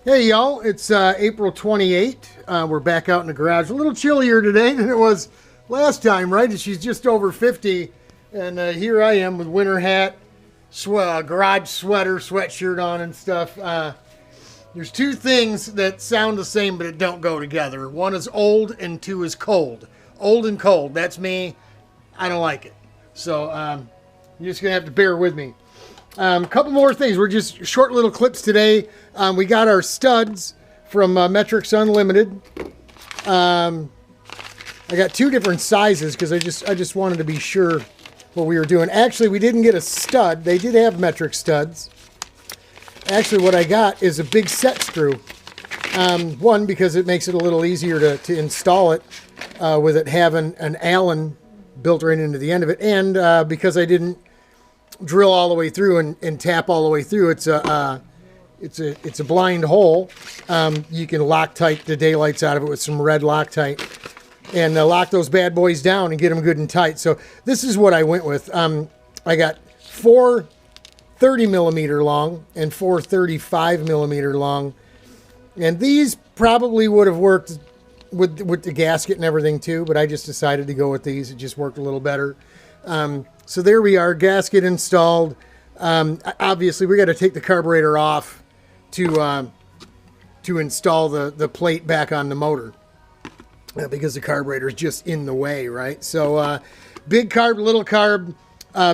Hey y'all, it's April 28th. We're back out in the garage. A little chillier today than it was last time, right? She's just over 50, and here I am with winter hat, garage sweater, sweatshirt on and stuff. There's two things that sound the same but it don't go together. One is old and two is cold. Old and cold, that's me. I don't like it. So you're just going to have to bear with me. A couple more things. We're just short little clips today. We got our studs from Metrics Unlimited. I got two different sizes because I just wanted to be sure what we were doing. Actually, we didn't get a stud. They did have metric studs. Actually, what I got is a big set screw. One, because it makes it a little easier to install it with it having an Allen built right into the end of it, and because I didn't drill all the way through and tap all the way through. It's a blind hole. You can Loctite the daylights out of it with some red Loctite and lock those bad boys down and get them good and tight. So this is what I went with. I got four 30 millimeter long and four 35 millimeter long, and these probably would have worked with the gasket and everything too, but I just decided to go with these. It just worked a little better. So there we are, gasket installed. Obviously, we got to take the carburetor off to install the plate back on the motor because the carburetor is just in the way, right? So big carb, little carb,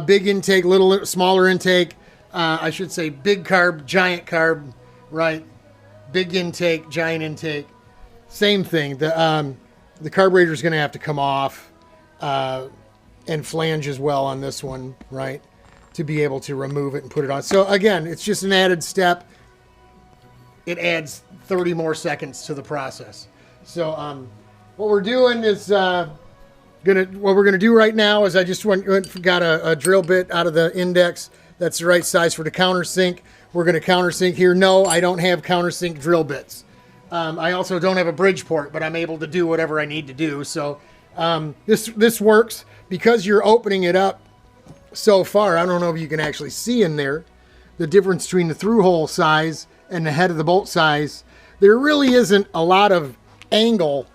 big intake, little smaller intake. I should say big carb, giant carb, right? Big intake, giant intake. Same thing. The carburetor is going to have to come off. And flange as well on this one, right? To be able to remove it and put it on. So again, it's just an added step. It adds 30 more seconds to the process. So what we're doing is what we're gonna do right now is I just got a drill bit out of the index. That's the right size for the countersink. We're gonna countersink here. No, I don't have countersink drill bits. I also don't have a Bridgeport, but I'm able to do whatever I need to do. So this works. Because you're opening it up so far, I don't know if you can actually see in there the difference between the through hole size and the head of the bolt size. There really isn't a lot of angle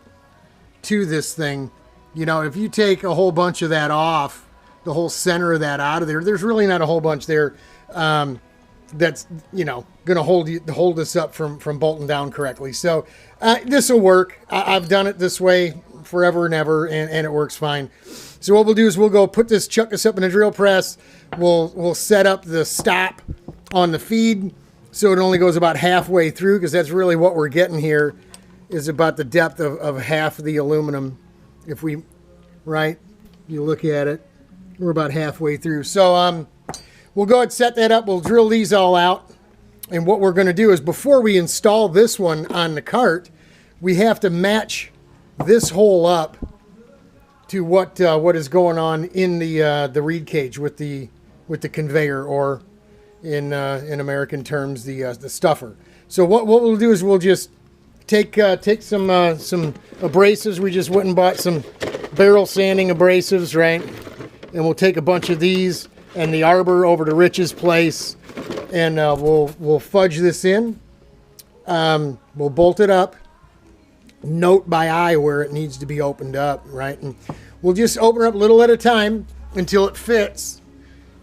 to this thing. You know, if you take a whole bunch of that off, the whole center of that out of there, there's really not a whole bunch there that's, you know, going to hold us up from bolting down correctly. So this will work. I've done it this way forever and ever, and it works fine. So what we'll do is we'll go chuck this up in a drill press. We'll set up the stop on the feed so it only goes about halfway through, because that's really what we're getting here is about the depth of half of the aluminum. If we, right, you look at it, we're about halfway through. So we'll go ahead and set that up. We'll drill these all out. And what we're going to do is before we install this one on the cart, we have to match this hole up to what is going on in the reed cage with the conveyor, or in American terms the stuffer. So what we'll do is we'll just take some abrasives. We just went and bought some barrel sanding abrasives, right? And we'll take a bunch of these and the arbor over to Rich's place, and we'll fudge this in. We'll bolt it up. Note by eye where it needs to be opened up, right? And we'll just open it up a little at a time until it fits.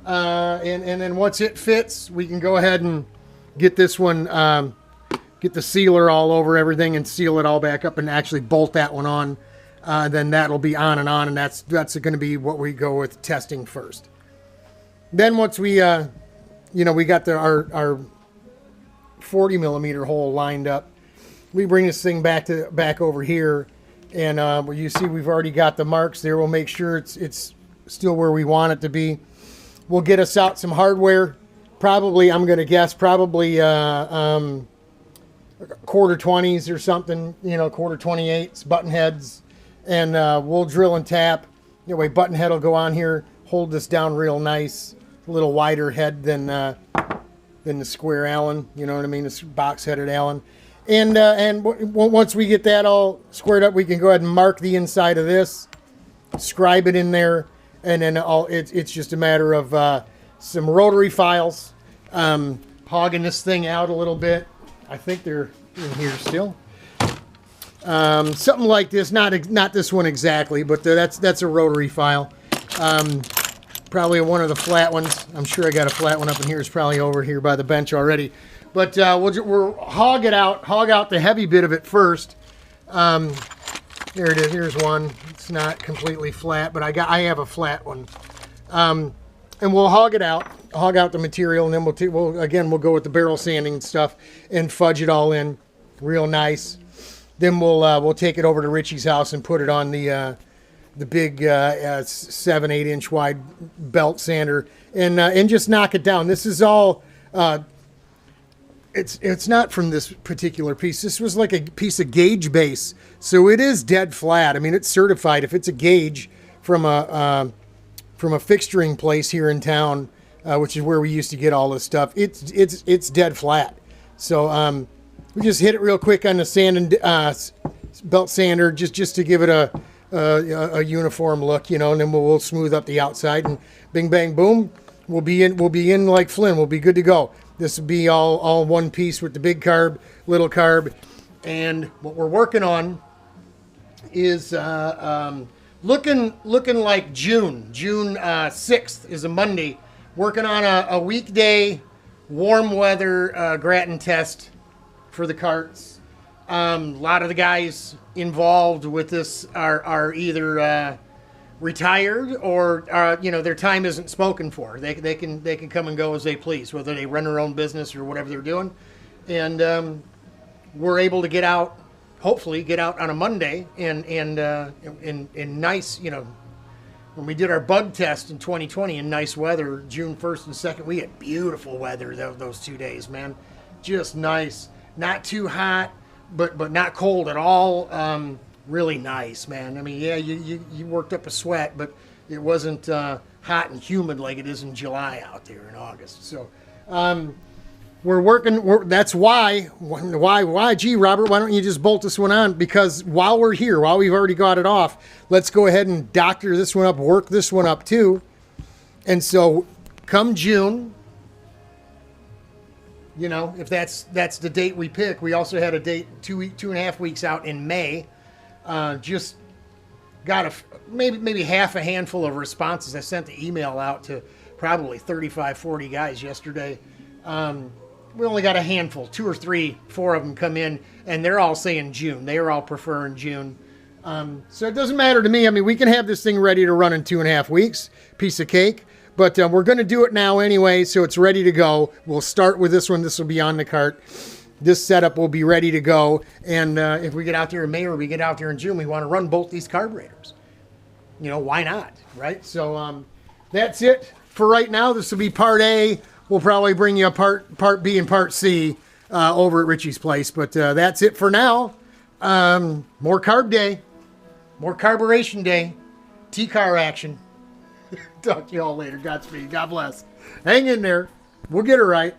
And then once it fits, we can go ahead and get this one, get the sealer all over everything and seal it all back up and actually bolt that one on. Then that'll be on, and that's going to be what we go with testing first. Then once we, we got our 40 millimeter hole lined up, we bring this thing back over here, and where you see we've already got the marks there. We'll make sure it's still where we want it to be. We'll get us out some hardware. Probably, I'm going to guess, probably quarter 20s or something, quarter 28s, button heads, and we'll drill and tap. Anyway, button head will go on here, hold this down real nice, a little wider head than the square Allen, you know what I mean, this box-headed Allen. And once we get that all squared up, we can go ahead and mark the inside of this, scribe it in there, and then it's just a matter of some rotary files, hogging this thing out a little bit. I think they're in here still. Something like this, not this one exactly, but that's a rotary file. Probably one of the flat ones. I'm sure I got a flat one up in here. It's probably over here by the bench already. But we'll hog out the heavy bit of it first. There it is. Here's one. It's not completely flat, but I have a flat one. And we'll hog out the material, and then we'll go with the barrel sanding and stuff and fudge it all in real nice. Then we'll take it over to Richie's house and put it on the big 7-8 inch wide belt sander and just knock it down. This is all. It's not from this particular piece. This was like a piece of gauge base, so it is dead flat. I mean, it's certified. If it's a gauge from a fixturing place here in town, which is where we used to get all this stuff, it's dead flat. So we just hit it real quick on the sand and belt sander just to give it a uniform look, you know, and then we'll smooth up the outside and bing bang boom, we'll be in like Flynn. We'll be good to go. This will be all one piece with the big carb, little carb, and what we're working on is looking like June 6th is a Monday. Working on a weekday warm weather gratin test for the carts. A lot of the guys involved with this are either retired or their time isn't spoken for. They can come and go as they please, whether they run their own business or whatever they're doing. And we're able to get out, hopefully get out on a Monday and nice, when we did our bug test in 2020 in nice weather, June 1st and 2nd, we had beautiful weather those 2 days, man. Just nice. Not too hot, but not cold at all. Really nice, man. I mean, yeah, you worked up a sweat, but it wasn't hot and humid like it is in July out there in August. So we're working. That's why. Gee, Robert, why don't you just bolt this one on? Because while we're here, while we've already got it off, let's go ahead and doctor this one up, work this one up too. And so come June, if that's the date we pick. We also had a date 2.5 weeks out in May. Just got maybe half a handful of responses. I sent the email out to probably 35, 40 guys yesterday. We only got a handful, 2 or 3, 4 of them come in, and they're all saying June. They are all preferring June. So it doesn't matter to me. I mean, we can have this thing ready to run in 2.5 weeks. Piece of cake. But we're going to do it now anyway, so it's ready to go. We'll start with this one. This will be on the cart. This setup will be ready to go. And if we get out there in May or we get out there in June, we want to run both these carburetors. Why not, right? So that's it for right now. This will be part A. We'll probably bring you a part B and part C over at Richie's place. But that's it for now. More carb day. More carburation day. T-car action. Talk to you all later. Godspeed. God bless. Hang in there. We'll get it right.